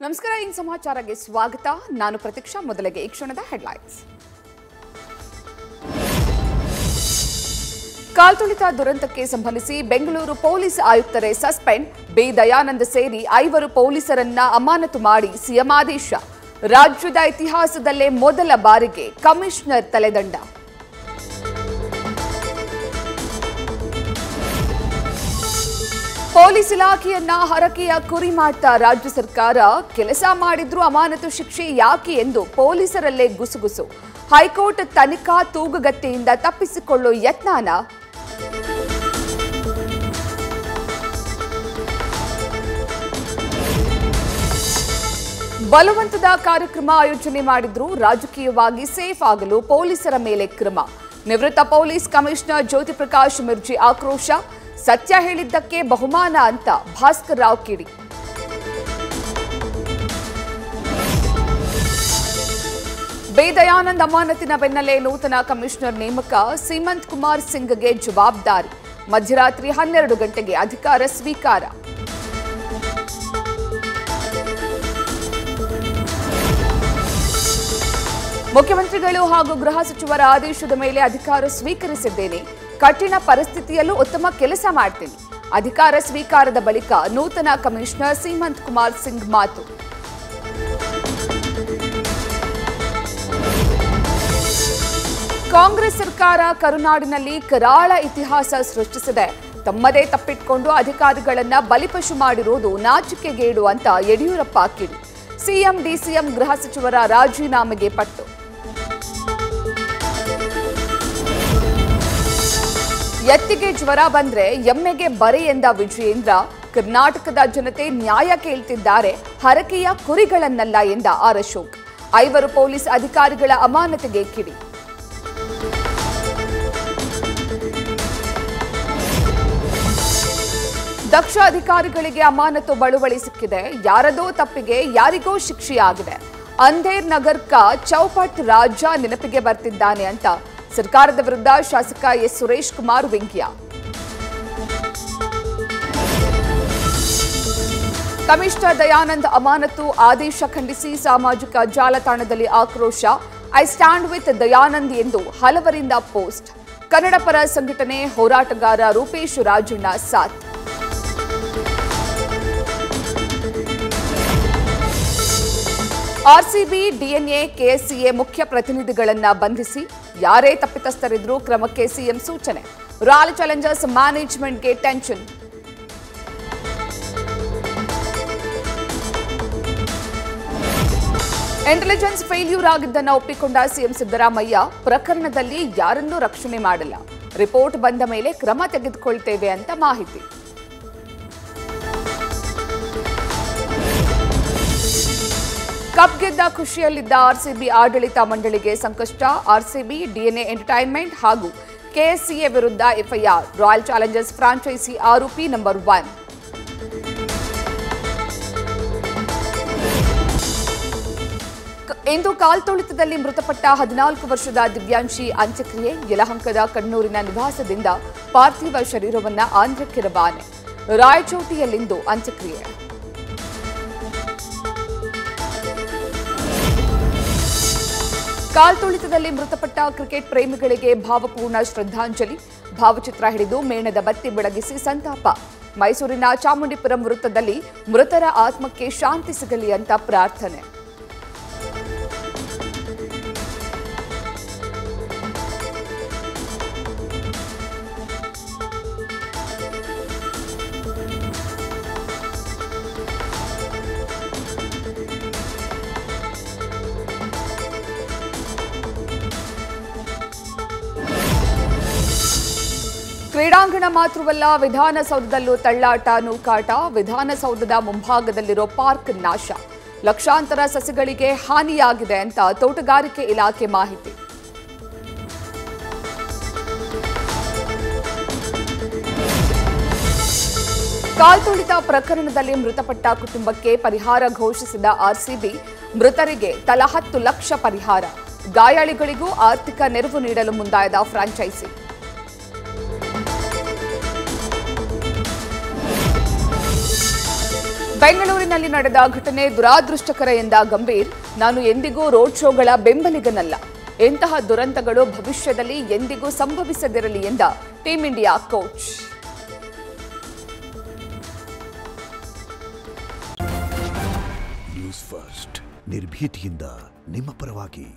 ನಮಸ್ಕಾರ ಇನ್ ಸಮಾಚಾರಕ್ಕೆ ಸ್ವಾಗತ ನಾನು ಪ್ರತೀಕ್ಷಾ ಮೊದಲಿಗೆ ಈ ಕ್ಷಣದ ಹೆಡ್ಲೈನ್ಸ್ ಕಾಲ್ತುಳಿತ ದುರಂತಕ್ಕೆ ಸಂಬಂಧಿಸಿ ಬೆಂಗಳೂರು ಪೊಲೀಸ್ ಆಯುಕ್ತರೇ ಸಸ್ಪೆಂಡ್ ಬಿ ದಯಾನಂದ ಸೇರಿ 5 ಪೊಲೀಸರನ್ನ ಅಮಾನತು ಮಾಡಿ ಸಿಎಂ ಆದೇಶ ರಾಜ್ಯದ ಇತಿಹಾಸದಲ್ಲೇ ಮೊದಲ ಬಾರಿಗೆ ಕಮಿಷನರ್ ತಲೆದಂಡ ಪೊಲೀಸ್ ಇಲಾಖೆಯನ್ನ ಹರಕೆಯ ಕುರಿ ಮಾಡ್ತಾ ರಾಜ್ಯ ಸರ್ಕಾರ ಕೆಲಸ ಮಾಡಿದ್ರೂ ಅಮಾನತು ಶಿಕ್ಷೆ ಯಾಕೆ ಎಂದು ಪೊಲೀಸರಲ್ಲೇ ಗುಸುಗುಸು ಹೈಕೋರ್ಟ್ ತನಿಖಾ ತೂಗುಗತ್ತೆಯಿಂದ ತಪ್ಪಿಸಿಕೊಳ್ಳೋ ಯತ್ನಾನ ಬಲವಂತದ ಕಾರ್ಯಕ್ರಮ ಆಯೋಜನೆ ಮಾಡಿದ್ರೂ ರಾಜಕೀಯವಾಗಿ ಸೇಫ್ ಆಗಲು ಪೊಲೀಸರ ಮೇಲೆ ಕ್ರಮ ನಿವೃತ್ತ ಪೊಲೀಸ್ ಕಮಿಷನರ್ ಜ್ಯೋತಿ ಪ್ರಕಾಶ್ ಮಿರ್ಜಿ ಆಕ್ರೋಶ ಸತ್ಯ ಹೇಳಿದ್ದಕ್ಕೆ ಬಹುಮಾನ ಅಂತ ಭಾಸ್ಕರ್ ರಾವ್ ಕಿಡಿ ಬಿ ದಯಾನಂದ್ ಅಮಾನತಿನ ಬೆನ್ನಲ್ಲೇ ನೂತನ ಕಮಿಷನರ್ ನೇಮಕ ಸೀಮಂತ್ ಕುಮಾರ್ ಸಿಂಗ್ಗೆ ಜವಾಬ್ದಾರಿ ಮಧ್ಯರಾತ್ರಿ 12 ಗಂಟೆಗೆ ಅಧಿಕಾರ ಸ್ವೀಕಾರ ಮುಖ್ಯಮಂತ್ರಿಗಳು ಹಾಗೂ ಗೃಹ ಸಚಿವರ ಆದೇಶದ ಮೇಲೆ ಅಧಿಕಾರ ಸ್ವೀಕರಿಸಿದ್ದೇನೆ ಕಠಿಣ ಪರಿಸ್ಥಿತಿಯಲ್ಲೂ ಉತ್ತಮ ಕೆಲಸ ಮಾಡ್ತೀನಿ ಅಧಿಕಾರ ಸ್ವೀಕಾರದ ಬಳಿಕ ನೂತನ ಕಮಿಷನರ್ ಸೀಮಂತ್ ಕುಮಾರ್ ಸಿಂಗ್ ಮಾತು ಕಾಂಗ್ರೆಸ್ ಸರ್ಕಾರ ಕರುನಾಡಿನಲ್ಲಿ ಕರಾಳ ಇತಿಹಾಸ ಸೃಷ್ಟಿಸಿದೆ ತಮ್ಮದೇ ತಪ್ಪಿಟ್ಕೊಂಡು ಅಧಿಕಾರಿಗಳನ್ನ ಬಲಿಪಶು ಮಾಡಿರುವುದು ನಾಚಿಕೆಗೇಡು ಅಂತ ಯಡಿಯೂರಪ್ಪ ಕಿಡಿ ಸಿಎಂ ಡಿಸಿಎಂ ಗೃಹ ಸಚಿವರ ರಾಜೀನಾಮೆಗೆ ಪಟ್ಟು ಎತ್ತಿಗೆ ಜ್ವರ ಬಂದ್ರೆ ಎಮ್ಮೆಗೆ ಬರೆ ಎಂದ ವಿಜಯೇಂದ್ರ ಕರ್ನಾಟಕದ ಜನತೆ ನ್ಯಾಯ ಕೇಳ್ತಿದ್ದಾರೆ ಹರಕೆಯ ಕುರಿಗಳನ್ನಲ್ಲ ಎಂದ ಆರ್ ಅಶೋಕ್ 5 ಪೊಲೀಸ್ ಅಧಿಕಾರಿಗಳ ಅಮಾನತಿಗೆ ಕಿಡಿ ದಕ್ಷ ಅಧಿಕಾರಿಗಳಿಗೆ ಅಮಾನತು ಬಳುವಳಿ ಸಿಕ್ಕಿದೆ ಯಾರದೋ ತಪ್ಪಿಗೆ ಯಾರಿಗೋ ಶಿಕ್ಷೆಯಾಗಿದೆ ಅಂಧೇರ್ ನಗರ್ಕ ಚೌಪಟ್ ರಾಜ ನೆನಪಿಗೆ ಬರ್ತಿದ್ದಾನೆ ಅಂತ ಸರ್ಕಾರದ ವಿರುದ್ಧ ಶಾಸಕ ಎಸ್ ಸುರೇಶ್ ಕುಮಾರ್ ವ್ಯಂಗ್ಯ ಕಮಿಷನರ್ ದಯಾನಂದ್ ಅಮಾನತು ಆದೇಶ ಖಂಡಿಸಿ ಸಾಮಾಜಿಕ ಜಾಲತಾಣದಲ್ಲಿ ಆಕ್ರೋಶ ಐ ಸ್ಟ್ಯಾಂಡ್ ವಿತ್ ದಯಾನಂದ್ ಎಂದು ಹಲವರಿಂದ ಪೋಸ್ಟ್ ಕನ್ನಡ ಪರ ಸಂಘಟನೆ ಹೋರಾಟಗಾರ ರೂಪೇಶ್ ರಾಜಣ್ಣ ಸಾಥ್ ಆರ್ಸಿಬಿ ಡಿಎನ್ಎ ಕೆಎಸ್ಸಿಎ ಮುಖ್ಯ ಪ್ರತಿನಿಧಿಗಳನ್ನ ಬಂಧಿಸಿ ಯಾರೇ ತಪ್ಪಿತಸ್ಥರಿದ್ರೂ ಕ್ರಮಕ್ಕೆ ಸಿಎಂ ಸೂಚನೆ ರಾಯಲ್ ಚಾಲೆಂಜರ್ಸ್ ಮ್ಯಾನೇಜ್ಮೆಂಟ್ಗೆ ಟೆನ್ಷನ್ ಇಂಟೆಲಿಜೆನ್ಸ್ ಫೇಲ್ಯೂರ್ ಆಗಿದ್ದನ್ನು ಒಪ್ಪಿಕೊಂಡ ಸಿಎಂ ಸಿದ್ದರಾಮಯ್ಯ ಪ್ರಕರಣದಲ್ಲಿ ಯಾರನ್ನೂ ರಕ್ಷಣೆ ಮಾಡಲ್ಲ ರಿಪೋರ್ಟ್ ಬಂದ ಮೇಲೆ ಕ್ರಮ ತೆಗೆದುಕೊಳ್ತೇವೆ ಅಂತ ಮಾಹಿತಿ ಕಪ್ ಗೆದ್ದ ಖುಷಿಯಲ್ಲಿದ್ದ ಆರ್ಸಿಬಿ ಆಡಳಿತ ಮಂಡಳಿಗೆ ಸಂಕಷ್ಟ ಆರ್ಸಿಬಿ ಡಿಎನ್ಎ ಎಂಟರ್ಟೈನ್ಮೆಂಟ್ ಹಾಗೂ ಕೆಎಸ್ಸಿಎ ವಿರುದ್ಧ ಎಫ್ಐಆರ್ ರಾಯಲ್ ಚಾಲೆಂಜರ್ಸ್ ಫ್ರಾಂಚೈಸಿ ಆರೋಪಿ ನಂಬರ್ 1 ಇಂದು ಕಾಲ್ತುಳಿತದಲ್ಲಿ ಮೃತಪಟ್ಟ 14 ವರ್ಷದ ದಿವ್ಯಾಂಶಿ ಅಂತ್ಯಕ್ರಿಯೆ ಯಲಹಂಕದ ಕಣ್ಣೂರಿನ ನಿವಾಸದಿಂದ ಪಾರ್ಥಿವ ಶರೀರವನ್ನ ಆಂಧ್ರಕ್ಕೆ ರವಾನೆ ರಾಯಚೋಟಿಯಲ್ಲಿಂದು ಅಂತ್ಯಕ್ರಿಯೆ ಕಾಲ್ತುಳಿತದಲ್ಲಿ ಮೃತಪಟ್ಟ ಕ್ರಿಕೆಟ್ ಪ್ರೇಮಿಗಳಿಗೆ ಭಾವಪೂರ್ಣ ಶ್ರದ್ಧಾಂಜಲಿ ಭಾವಚಿತ್ರ ಹಿಡಿದು ಮೇಣದ ಬತ್ತಿ ಬೆಳಗಿಸಿ ಸಂತಾಪ ಮೈಸೂರಿನ ಚಾಮುಂಡಿಪುರಂ ವೃತ್ತದಲ್ಲಿ ಮೃತರ ಆತ್ಮಕ್ಕೆ ಶಾಂತಿ ಸಿಗಲಿ ಅಂತ ಪ್ರಾರ್ಥನೆ ಕ್ರೀಡಾಂಗಣ ಮಾತ್ರವಲ್ಲ ವಿಧಾನಸೌಧದಲ್ಲೂ ತಳ್ಳಾಟ ನೂಕಾಟ ವಿಧಾನಸೌಧದ ಮುಂಭಾಗದಲ್ಲಿರೋ ಪಾರ್ಕ್ ನಾಶ ಲಕ್ಷಾಂತರ ಸಸಿಗಳಿಗೆ ಹಾನಿಯಾಗಿದೆ ಅಂತ ತೋಟಗಾರಿಕೆ ಇಲಾಖೆ ಮಾಹಿತಿ ಕಾಲ್ತುಳಿತ ಪ್ರಕರಣದಲ್ಲಿ ಮೃತಪಟ್ಟ ಕುಟುಂಬಕ್ಕೆ ಪರಿಹಾರ ಘೋಷಿಸಿದ ಆರ್ಸಿಬಿ ಮೃತರಿಗೆ ತಲಾ 10 ಲಕ್ಷ ಪರಿಹಾರ ಗಾಯಾಳಿಗಳಿಗೂ ಆರ್ಥಿಕ ನೆರವು ನೀಡಲು ಮುಂದಾದ ಫ್ರಾಂಚೈಸಿ ಬೆಂಗಳೂರಿನಲ್ಲಿ ನಡೆದ ಘಟನೆ ದುರಾದೃಷ್ಟಕರ ಎಂದ ಗಂಭೀರ್. ನಾನು ಎಂದಿಗೂ ರೋಡ್ ಶೋಗಳ ಬೆಂಬಲಿಗನಲ್ಲ. ಎಂತಹ ದುರಂತಗಳು ಭವಿಷ್ಯದಲ್ಲಿ ಎಂದಿಗೂ ಸಂಭವಿಸದಿರಲಿ ಎಂದ team India coach. News first ನಿರ್ಭೀತಿಯಿಂದ ನಿಮ್ಮ ಪರವಾಗಿ.